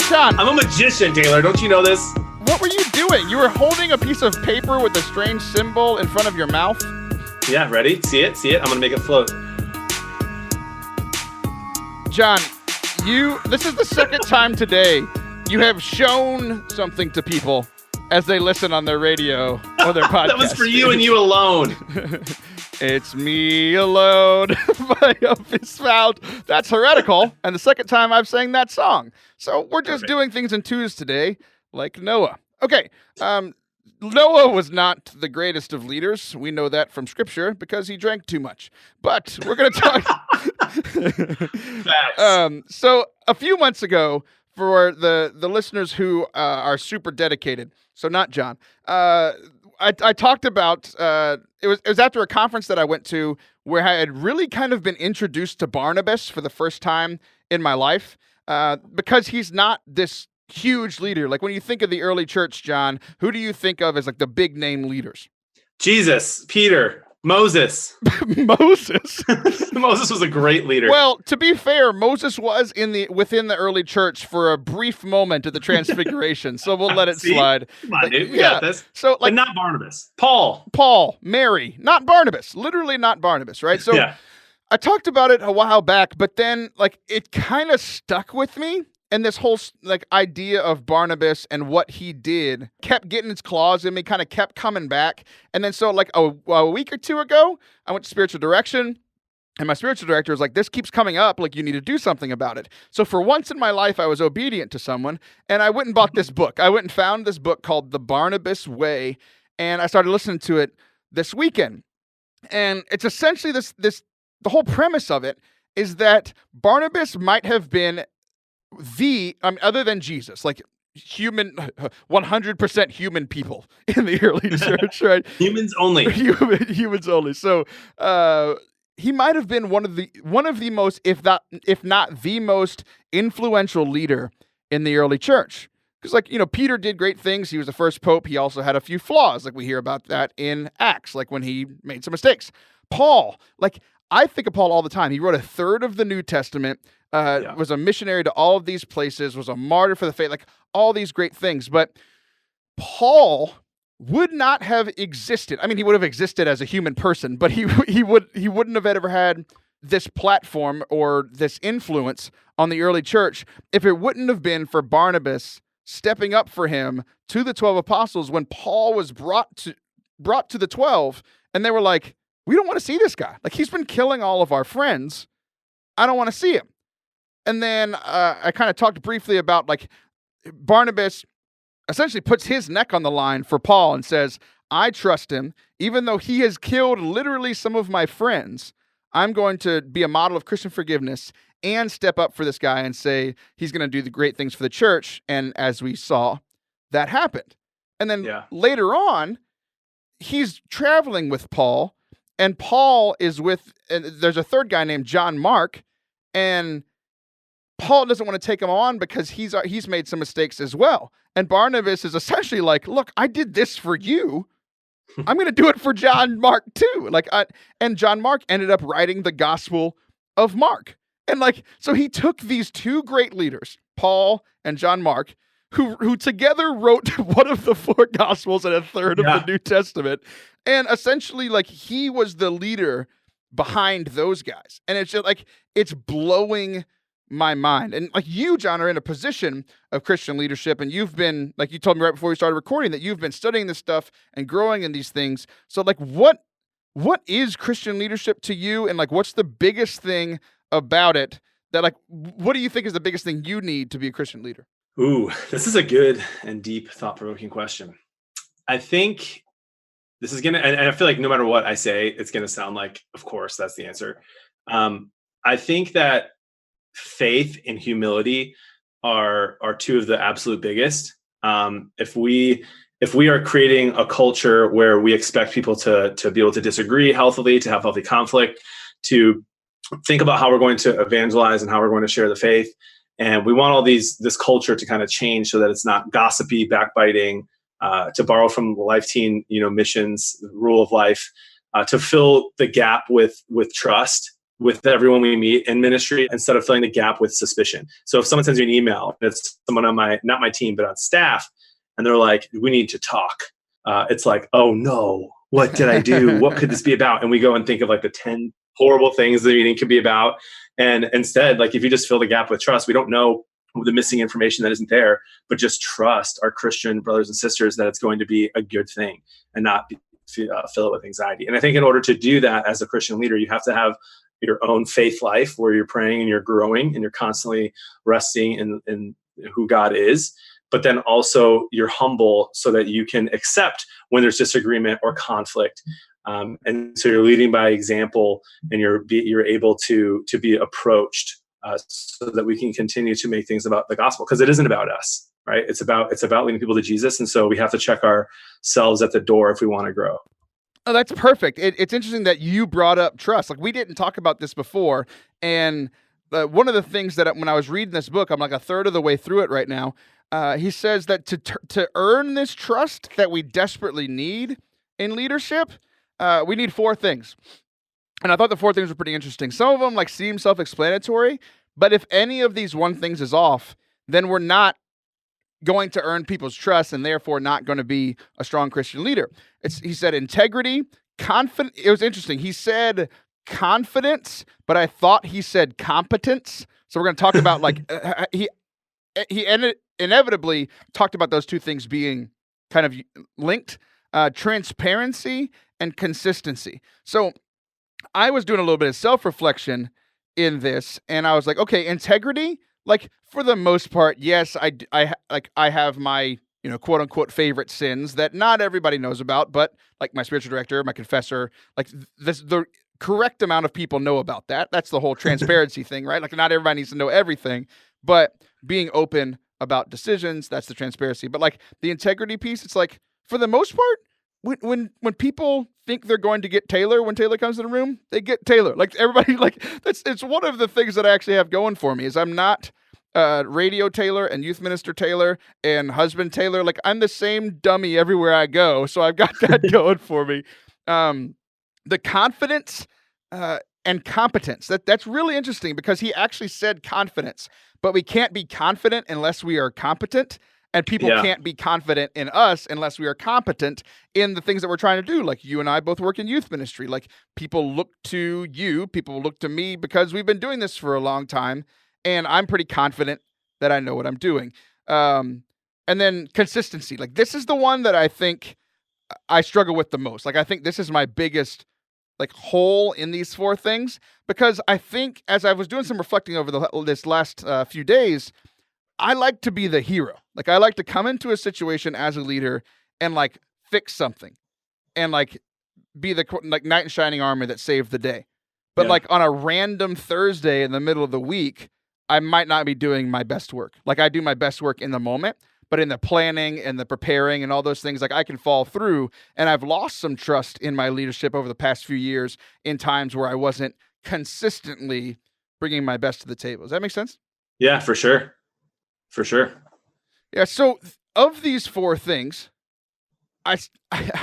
Jon. I'm a magician, Taylor. Don't you know this? What were you doing? You were holding a piece of paper with a strange symbol in front of your mouth. Yeah, ready? See it? I'm going to make it float. Jon, this is the second time today you have shown something to people as they listen on their radio or their podcast. That was for you and you alone. It's me alone. My hope is found. That's heretical. And the second time I've sang that song. So we're just doing things in twos today, like Noah. Okay. Noah was not the greatest of leaders. We know that from scripture because he drank too much. But we're going to talk. So a few months ago, for the listeners who are super dedicated, so not Jon, I talked about, it was after a conference that I went to where I had really kind of been introduced to Barnabas for the first time in my life, because he's not this huge leader. Like when you think of the early church, Jon, who do you think of as like the big name leaders? Jesus, Peter, Moses. Moses. Moses was a great leader. Well, to be fair, Moses was within the early church for a brief moment of the Transfiguration, so we'll let it slide. Come on, dude. We got this. So, but not Barnabas. Paul, Mary, not Barnabas. Literally not Barnabas, right? So I talked about it a while back, but then like it kind of stuck with me. And this whole like idea of Barnabas and what he did kept getting its claws in me, kind of kept coming back. And then so like a week or two ago, I went to spiritual direction. And my spiritual director was like, this keeps coming up, like you need to do something about it. So for once in my life, I was obedient to someone, and I went and bought this book. I went and found this book called The Barnabas Way, and I started listening to it this weekend. And it's essentially the whole premise of it is that Barnabas might have been other than Jesus, like human, 100% human people in the early church, right? Humans only. Humans only. So he might have been one of the most, if not the most influential leader in the early church. Because like, Peter did great things. He was the first pope. He also had a few flaws. Like we hear about that in Acts, like when he made some mistakes. Paul, like I think of Paul all the time. He wrote a third of the New Testament. Was a missionary to all of these places, was a martyr for the faith, like all these great things. But Paul would not have existed. I mean, he would have existed as a human person, but he wouldn't have ever had this platform or this influence on the early church if it wouldn't have been for Barnabas stepping up for him to the 12 apostles when Paul was brought to the 12, and they were like, we don't want to see this guy. Like he's been killing all of our friends. I don't want to see him. And then I kind of talked briefly about like Barnabas essentially puts his neck on the line for Paul and says, I trust him, even though he has killed literally some of my friends. I'm going to be a model of Christian forgiveness and step up for this guy and say he's going to do the great things for the church. And as we saw, that happened. And then later on, he's traveling with Paul, and Paul is and there's a third guy named John Mark, and Paul doesn't want to take him on because he's made some mistakes as well. And Barnabas is essentially like, look, I did this for you. I'm going to do it for John Mark too. And John Mark ended up writing the Gospel of Mark. And so he took these two great leaders, Paul and John Mark, who together wrote one of the four Gospels and a third of the New Testament. And essentially he was the leader behind those guys. And it's just like, it's blowing my mind. And like you, Jon, are in a position of Christian leadership, and you've been, like you told me right before we started recording, that you've been studying this stuff and growing in these things. So like, what is Christian leadership to you? And like, what's the biggest thing about it that, like, what do you think is the biggest thing you need to be a Christian leader? Ooh, this is a good and deep, thought-provoking question. I think this is and I feel like no matter what I say, it's gonna sound like, of course, that's the answer. I think that faith and humility are two of the absolute biggest. If we are creating a culture where we expect people to be able to disagree healthily, to have healthy conflict, to think about how we're going to evangelize and how we're going to share the faith, and we want all this culture to kind of change so that it's not gossipy, backbiting, to borrow from the Life Teen, missions, rule of life, to fill the gap with trust with everyone we meet in ministry, instead of filling the gap with suspicion. So if someone sends you an email, it's someone on not my team, but on staff, and they're like, we need to talk. It's like, oh no, what did I do? What could this be about? And we go and think of like the 10 horrible things the meeting could be about. And instead, like, if you just fill the gap with trust, we don't know the missing information that isn't there, but just trust our Christian brothers and sisters that it's going to be a good thing and not fill it with anxiety. And I think in order to do that as a Christian leader, you have to have your own faith life where you're praying and you're growing and you're constantly resting in who God is. But then also you're humble so that you can accept when there's disagreement or conflict. And so you're leading by example, and you're able to be approached so that we can continue to make things about the gospel, because it isn't about us, right? It's about leading people to Jesus. And so we have to check ourselves at the door if we want to grow. Oh, that's perfect. It's interesting that you brought up trust. Like, we didn't talk about this before. And one of the things that when I was reading this book, I'm like a third of the way through it right now. He says that to earn this trust that we desperately need in leadership, we need 4 things. And I thought the 4 things were pretty interesting. Some of them like seem self-explanatory, but if any of these 1 things is off, then we're not going to earn people's trust and therefore not going to be a strong Christian leader. He said integrity, confidence. It was interesting. He said confidence, but I thought he said competence. So we're going to talk about like he inevitably talked about those 2 things being kind of linked, transparency and consistency. So I was doing a little bit of self-reflection in this, and I was like, okay, integrity, like for the most part, yes, I have my, quote unquote favorite sins that not everybody knows about, but like my spiritual director, my confessor, like the correct amount of people know about that. That's the whole transparency thing, right? Like, not everybody needs to know everything, but being open about decisions, that's the transparency. But like the integrity piece, it's like, for the most part, when people think they're going to get Taylor, when Taylor comes in the room, they get Taylor. Like, everybody, like, it's one of the things that I actually have going for me is I'm not radio Taylor and youth minister Taylor and husband Taylor. Like, I'm the same dummy everywhere I go. So I've got that going for me. The confidence and competence, that's really interesting, because he actually said confidence, but we can't be confident unless we are competent. And people can't be confident in us unless we are competent in the things that we're trying to do. Like, you and I both work in youth ministry. Like, people look to you, people look to me because we've been doing this for a long time. And I'm pretty confident that I know what I'm doing. And then consistency. Like, this is the one that I think I struggle with the most. Like, I think this is my biggest like hole in these 4 things, because I think as I was doing some reflecting over this last few days, I like to be the hero. Like, I like to come into a situation as a leader and like fix something and like be the like knight in shining armor that saved the day. But like on a random Thursday in the middle of the week, I might not be doing my best work. Like, I do my best work in the moment, but in the planning and the preparing and all those things, like, I can fall through. And I've lost some trust in my leadership over the past few years in times where I wasn't consistently bringing my best to the table. Does that make sense? Yeah, for sure. For sure. Yeah. So of these 4 things,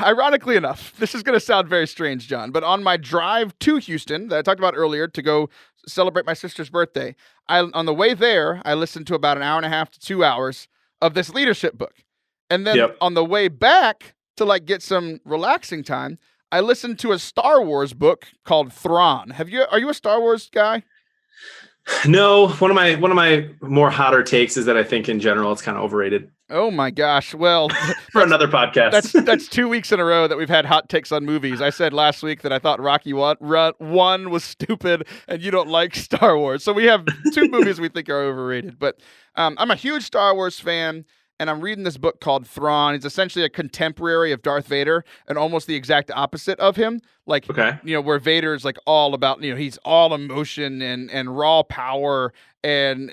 ironically enough, this is going to sound very strange, Jon, but on my drive to Houston that I talked about earlier to go celebrate my sister's birthday, on the way there, I listened to about an hour and a half to 2 hours of this leadership book. And then on the way back to like get some relaxing time, I listened to a Star Wars book called Thrawn. Are you a Star Wars guy? No, one of my more hotter takes is that I think in general it's kind of overrated. Oh my gosh. Well, for another podcast. That's 2 weeks in a row that we've had hot takes on movies. I said last week that I thought Rocky 1 was stupid and you don't like Star Wars. So we have 2 movies we think are overrated. But I'm a huge Star Wars fan, and I'm reading this book called Thrawn. It's essentially a contemporary of Darth Vader and almost the exact opposite of him. Like, where Vader is like all about, he's all emotion and raw power and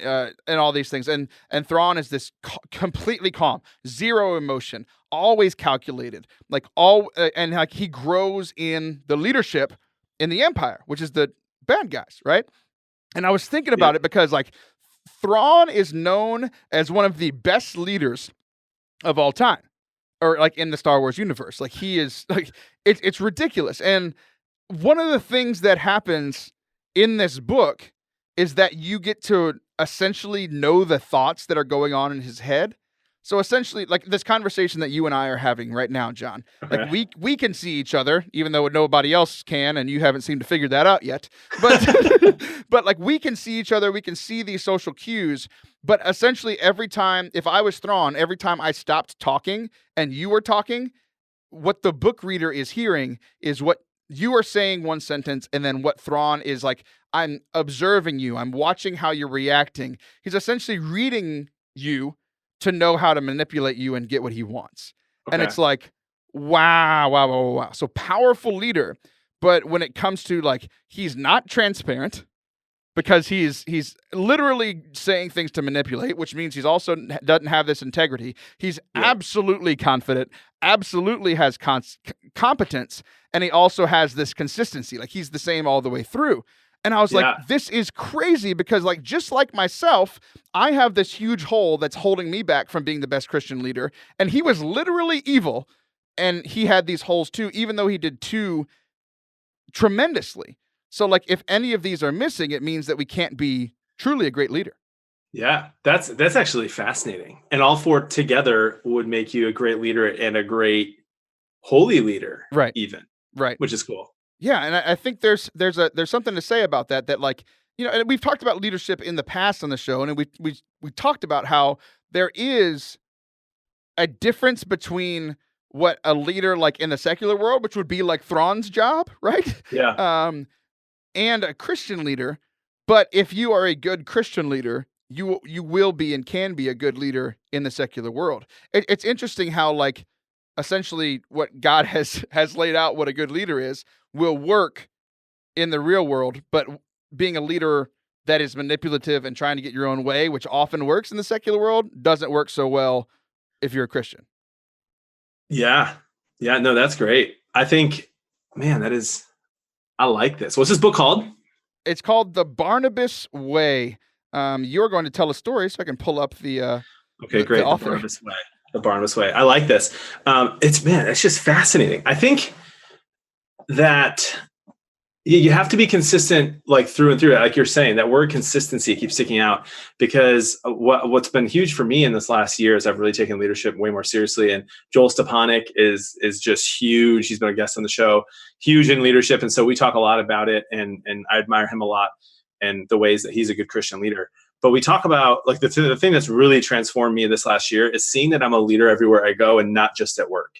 all these things. And Thrawn is this completely calm, zero emotion, always calculated, and like he grows in the leadership in the Empire, which is the bad guys, right? And I was thinking about it because like Thrawn is known as one of the best leaders of all time, or like in the Star Wars universe. Like he is like, it's ridiculous. And one of the things that happens in this book is that you get to essentially know the thoughts that are going on in his head. So essentially, like this conversation that you and I are having right now, Jon, like we can see each other, even though nobody else can, and you haven't seemed to figure that out yet. But but like we can see each other, we can see these social cues. But essentially, every time, if I was Thrawn, every time I stopped talking and you were talking, what the book reader is hearing is what you are saying one sentence, and then what Thrawn is like, I'm observing you, I'm watching how you're reacting. He's essentially reading you to know how to manipulate you and get what he wants. And it's like, wow. So powerful leader. But when it comes to like, he's not transparent because he's literally saying things to manipulate, which means he's also doesn't have this integrity. He's absolutely confident, absolutely has competence. And he also has this consistency. Like he's the same all the way through. And I was like, this is crazy because like, just like myself, I have this huge hole that's holding me back from being the best Christian leader. And he was literally evil. And he had these holes too, even though he did too tremendously. So like, if any of these are missing, it means that we can't be truly a great leader. Yeah, that's actually fascinating. And all 4 together would make you a great leader and a great holy leader. Right. Even. Right. Which is cool. Yeah, and I think there's something to say about that like, and we've talked about leadership in the past on the show, and we talked about how there is a difference between what a leader like in the secular world, which would be like Thrawn's job, right? Yeah. And a Christian leader. But if you are a good Christian leader, you will be and can be a good leader in the secular world. It's interesting how like essentially what God has laid out what a good leader is will work in the real world, but being a leader that is manipulative and trying to get your own way, which often works in the secular world, doesn't work so well if you're a Christian. Yeah. No, that's great. I think, man, I like this. What's this book called? It's called The Barnabas Way. You're going to tell a story, so I can pull up the okay, great. The Barnabas Way. I like this. It's just fascinating. I think that you have to be consistent, like through and through. Like you're saying, that word consistency keeps sticking out because what's been huge for me in this last year is I've really taken leadership way more seriously. And Joel Stepanek is just huge. He's been a guest on the show, huge in leadership. And so we talk a lot about it, and I admire him a lot and the ways that he's a good Christian leader. But we talk about like the thing that's really transformed me this last year is seeing that I'm a leader everywhere I go and not just at work.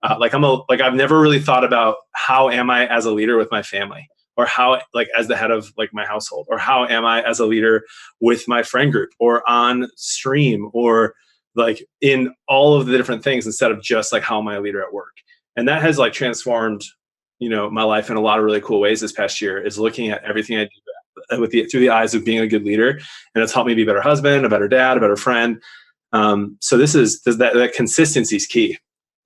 I've never really thought about how am I as a leader with my family, or how like as the head of like my household, or how am I as a leader with my friend group or on stream, or like in all of the different things, instead of just like how am I a leader at work. And that has like transformed, my life in a lot of really cool ways this past year, is looking at everything I do through the eyes of being a good leader. And it's helped me be a better husband, a better dad, a better friend. So that consistency is key.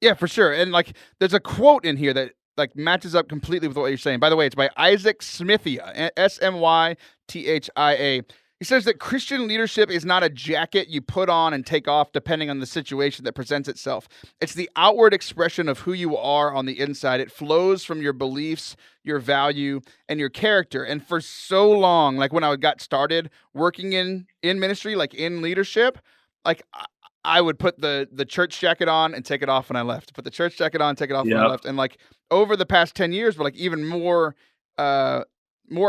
Yeah, for sure. And like, there's a quote in here that like matches up completely with what you're saying. By the way, it's by Isaac Smithia, Smythia. He says that Christian leadership is not a jacket you put on and take off depending on the situation that presents itself. It's the outward expression of who you are on the inside. It flows from your beliefs, your value, and your character. And for so long, like when I got started working in ministry, like in leadership, like I would put the church jacket on and take it off when I left. Put the church jacket on, take it off when I left. And like over the past 10 years, but like even more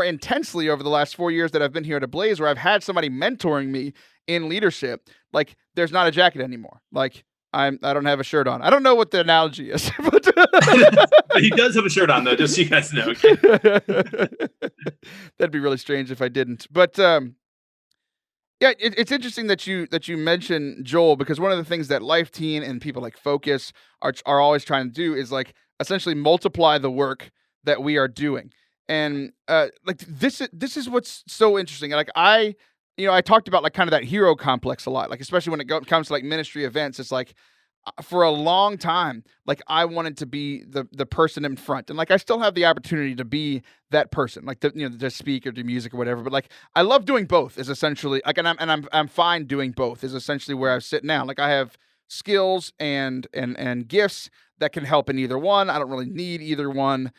intensely over the last 4 years that I've been here at Ablaze, where I've had somebody mentoring me in leadership, like there's not a jacket anymore. Like I don't have a shirt on. I don't know what the analogy is, but he does have a shirt on though, just so you guys know. Okay? That'd be really strange if I didn't. But yeah, it's interesting that you mention Joel, because one of the things that Life Teen and people like Focus are always trying to do is like essentially multiply the work that we are doing. And like this is what's so interesting. Like I talked about like kind of that hero complex a lot, like especially when it comes to like ministry events. It's like for a long time, like I wanted to be the person in front, and like I still have the opportunity to be that person, like to speak or do music or whatever. But like I love doing both. Is essentially like, and I'm fine doing both. Is essentially where I sit now. Like I have skills and gifts that can help in either one. I don't really need either one.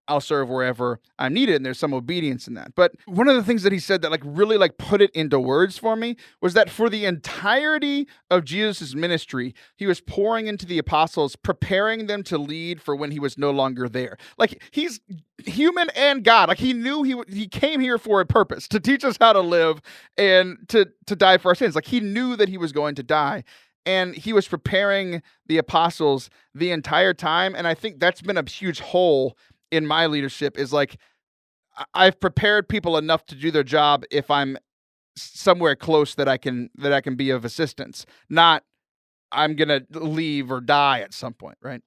I'll serve wherever I'm needed, and there's some obedience in that. But one of the things that he said that like really like put it into words for me was that for the entirety of Jesus' ministry, he was pouring into the apostles, preparing them to lead for when he was no longer there. Like he's human and God. Like he knew he came here for a purpose, to teach us how to live and to die for our sins. Like he knew that he was going to die. And he was preparing the apostles the entire time. And I think that's been a huge hole in my leadership, is like I've prepared people enough to do their job if I'm somewhere close that I can be of assistance, not I'm going to leave or die at some point, right?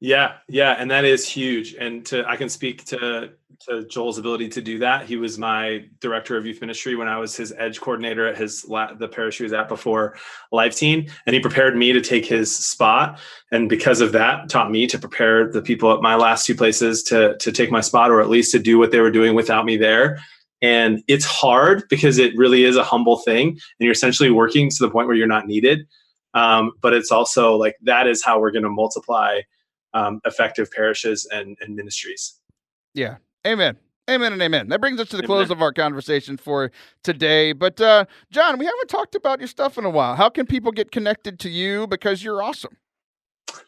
Yeah, and that is huge. And I can speak to Joel's ability to do that. He was my director of youth ministry when I was his edge coordinator at the parish he was at before Life Teen, and he prepared me to take his spot. And because of that, taught me to prepare the people at my last two places to take my spot, or at least to do what they were doing without me there. And it's hard because it really is a humble thing, and you're essentially working to the point where you're not needed. But it's also like that is how we're going to multiply effective parishes and ministries. Yeah. Amen. Amen and amen. That brings us to the close of our conversation for today. But Jon, we haven't talked about your stuff in a while. How can people get connected to you? Because you're awesome.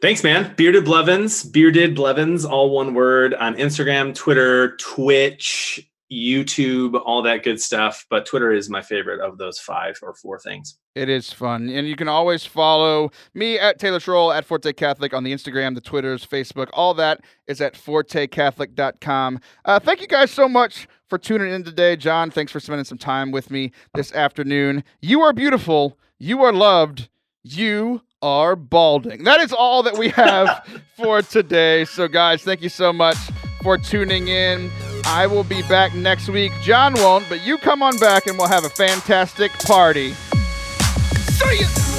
Thanks, man. Bearded Blevins, all one word, on Instagram, Twitter, Twitch, YouTube, all that good stuff. But Twitter is my favorite of those 5 or 4 things. It is fun. And you can always follow me at Taylor Schroll, at Forte Catholic on the Instagram, the Twitters, Facebook. All that is at fortecatholic.com. Thank you guys so much for tuning in today. Jon, thanks for spending some time with me this afternoon. You are beautiful. You are loved. You are balding. That is all that we have for today. So guys, thank you so much for tuning in. I will be back next week. Jon won't, but you come on back and we'll have a fantastic party. See ya!